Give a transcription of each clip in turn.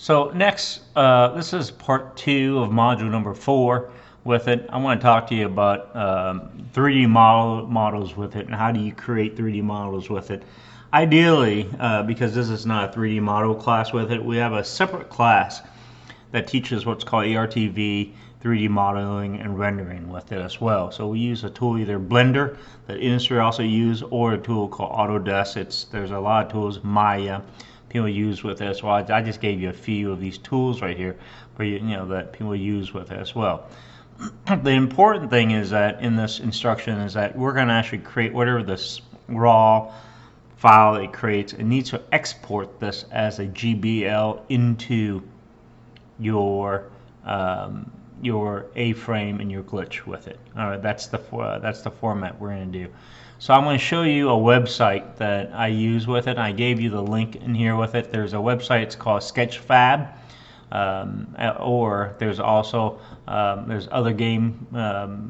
So next, this is part 2 of module number 4 with it. I want to talk to you about 3D models with it and how do you create 3D models with it. Ideally, because this is not a 3D model class with it, we have a separate class that teaches what's called ARTV, 3D modeling and rendering with it as well. So we use a tool, either Blender that industry also use, or a tool called Autodesk. There's a lot of tools, Maya, people use with it as well. I just gave you a few of these tools right here, but that people use with it as well. The important thing is that in this instruction is that we're going to actually create whatever this raw file it creates. It needs to export this as a GBL into your A-frame and your glitch with it. All right, that's the format we're going to do. So I'm going to show you a website that I use with it. I gave you the link in here with it. There's a website. It's called Sketchfab, or there's also there's other game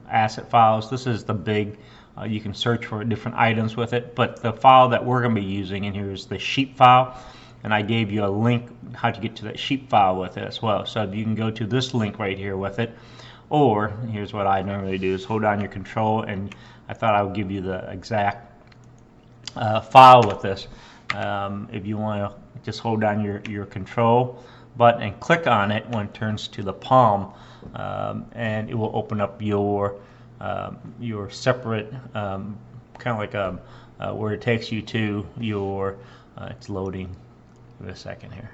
asset files. This is the big. You can search for different items with it, but the file that we're going to be using in here is the sheet file. And I gave you a link how to get to that sheet file with it as well. So you can go to this link right here with it, or here's what I normally do is hold down your control, and I thought I would give you the exact file with this. If you want to just hold down your control button and click on it when it turns to the palm, and it will open up your separate kind of like where it takes you to your it's loading. Give it a second here.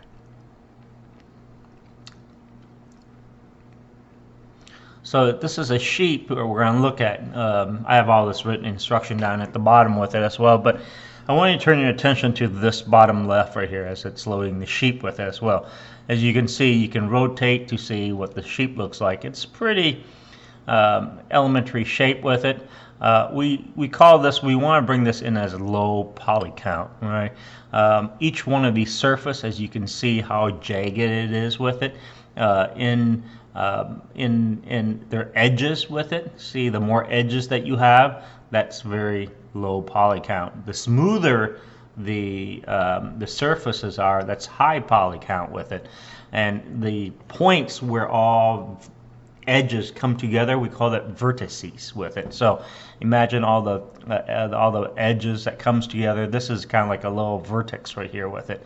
So this is a sheet where we're going to look at. I have all this written instruction down at the bottom with it as well, but I want you to turn your attention to this bottom left right here as it's loading the sheet with it as well. As you can see, you can rotate to see what the sheet looks like. It's pretty elementary shape with it. We call this, we want to bring this in as a low poly count, right? Each one of these surface, as you can see how jagged it is with it, in their edges with it. See, the more edges that you have, that's very low poly count. The smoother the surfaces are, that's high poly count with it. And the points where all edges come together, we call that vertices with it. So imagine all the edges that comes together. This is kind of like a little vertex right here with it,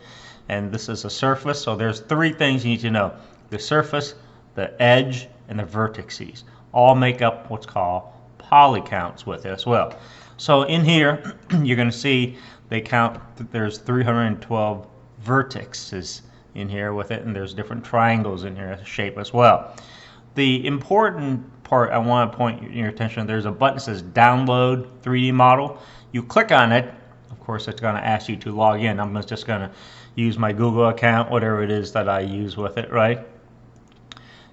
and this is a surface. So there's 3 things you need to know: the surface, the edge, and the vertices all make up what's called poly counts with it as well. So in here you're going to see they count that there's 312 vertices in here with it, and there's different triangles in here shape as well. The important part I want to point your attention, there's a button that says download 3D model. You click on it, of course it's going to ask you to log in. I'm just going to use my Google account, whatever it is that I use with it, right?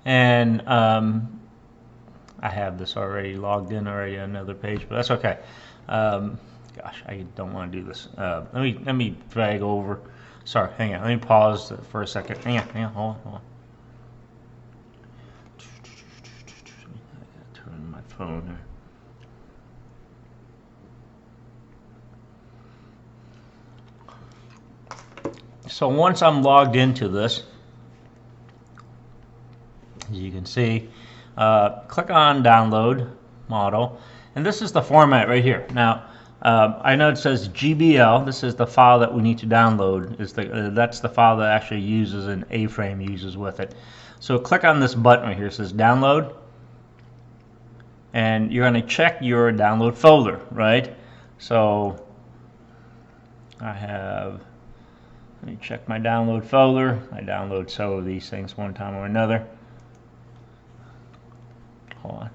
And I have this already logged in already on another page, but that's okay. Gosh, I don't want to do this. Let me drag over. Sorry, hang on. Let me pause for a second. Hang on, hold on. Turn my phone here. So once I'm logged into this, as you can see, click on download model, and this is the format right here. Now I know it says GBL. This is the file that we need to download. That's the file that actually uses an A-frame uses with it. So click on this button right here. It says download, and you're going to check your download folder, right? So let me check my download folder. I download several of these things one time or another. Hold on.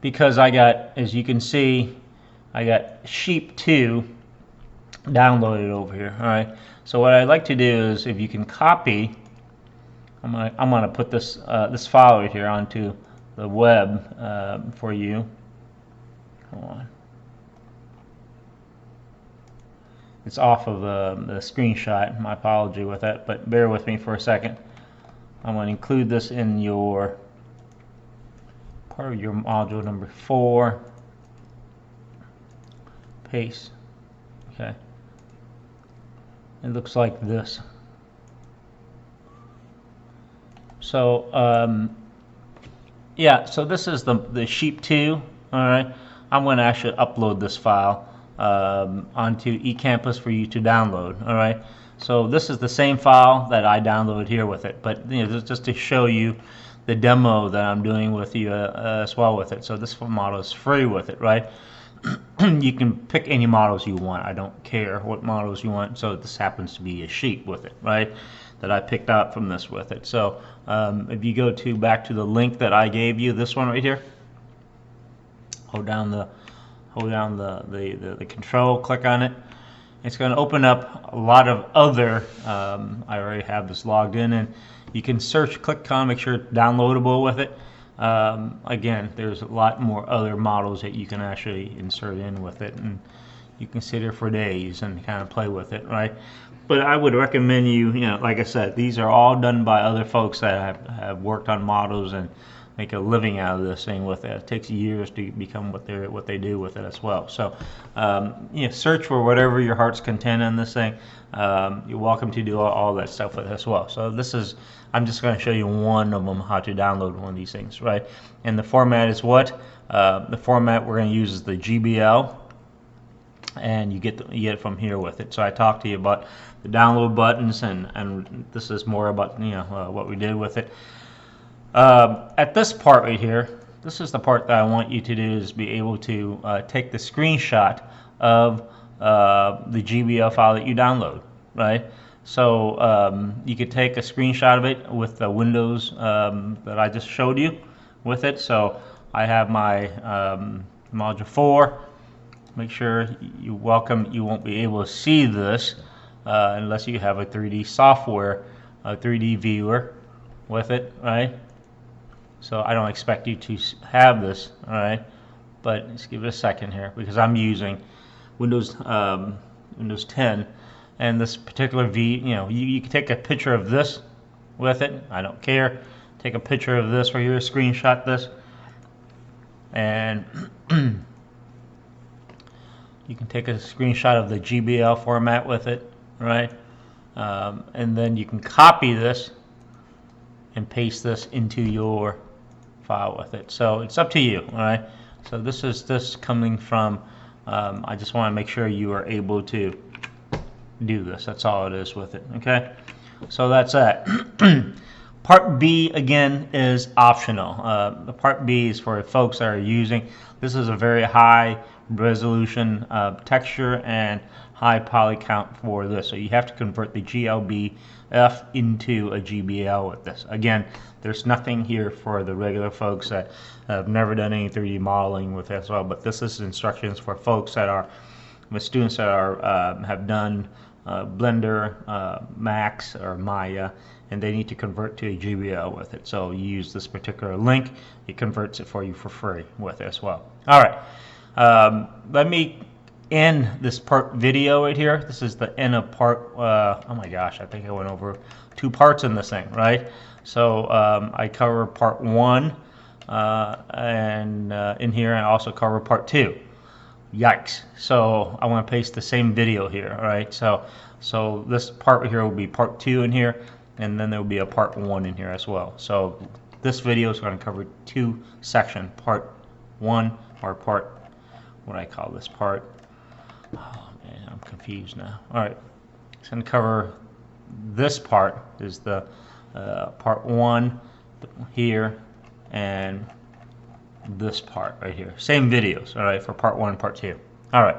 Because I got, as you can see, I got Sheep 2 downloaded over here. All right. So what I'd like to do is, if you can copy, I'm gonna put this this file right here onto the web for you. Hold on. It's off of the screenshot. My apology with that, but bear with me for a second. I'm going to include this in your part of your module number 4. Paste. Okay. It looks like this. So yeah, so this is the sheep 2. All right, I'm going to actually upload this file onto eCampus for you to download. All right, so this is the same file that I downloaded here with it, but just to show you the demo that I'm doing with you as well with it. So this model is free with it, right? You can pick any models you want. I don't care what models you want. So this happens to be a sheep with it, right? That I picked out from this with it. So if you go back to the link that I gave you, this one right here, hold down the control, click on it. It's going to open up a lot of other. I already have this logged in, and you can search, click on, make sure it's downloadable with it. Again, there's a lot more other models that you can actually insert in with it, and you can sit there for days and kind of play with it, right? But I would recommend you, like I said, these are all done by other folks that have worked on models and make a living out of this thing with it. It takes years to become what they do with it as well. So, search for whatever your heart's content on this thing. You're welcome to do all that stuff with it as well. So I'm just going to show you one of them, how to download one of these things, right? And the format is what? The format we're going to use is the GBL, and you get it from here with it. So I talked to you about the download buttons, and this is more about what we did with it. At this part right here, this is the part that I want you to do, is be able to take the screenshot of the GBL file that you download, right? So you could take a screenshot of it with the windows that I just showed you with it. So I have my module 4. Make sure you won't be able to see this unless you have a 3D software, a 3D viewer with it, right? So I don't expect you to have this, all right? But let's give it a second here, because I'm using Windows 10, and this particular you can take a picture of this with it. I don't care. Take a picture of this right here, screenshot this, and you can take a screenshot of the GBL format with it, right? And then you can copy this and paste this into your file with it. So it's up to you, all right? So this is coming from, I just want to make sure you are able to do this. That's all it is with it, okay? So that's that. Part B, again, is optional. The Part B is for folks that are using, this is a very high resolution texture and high poly count for this. So you have to convert the GLBF into a GBL with this. Again, there's nothing here for the regular folks that have never done any 3D modeling with this as well, but this is instructions for folks that are, with students that are have done Blender, Max, or Maya, and they need to convert to a GBL with it. So you use this particular link, it converts it for you for free with it as well. All right, let me end this part video right here. This is the end of part, oh my gosh, I think I went over 2 parts in this thing, right? So I cover part 1, and in here I also cover part 2. Yikes. So I want to paste the same video here, all right? So this part right here will be part 2 in here, and then there will be a part 1 in here as well. So this video is going to cover 2 sections, part 1 or part, what do I call this part? Oh man, I'm confused now. All right, it's going to cover this part, is the part 1 here, and this part right here. Same videos, all right, for part 1 and part 2. All right.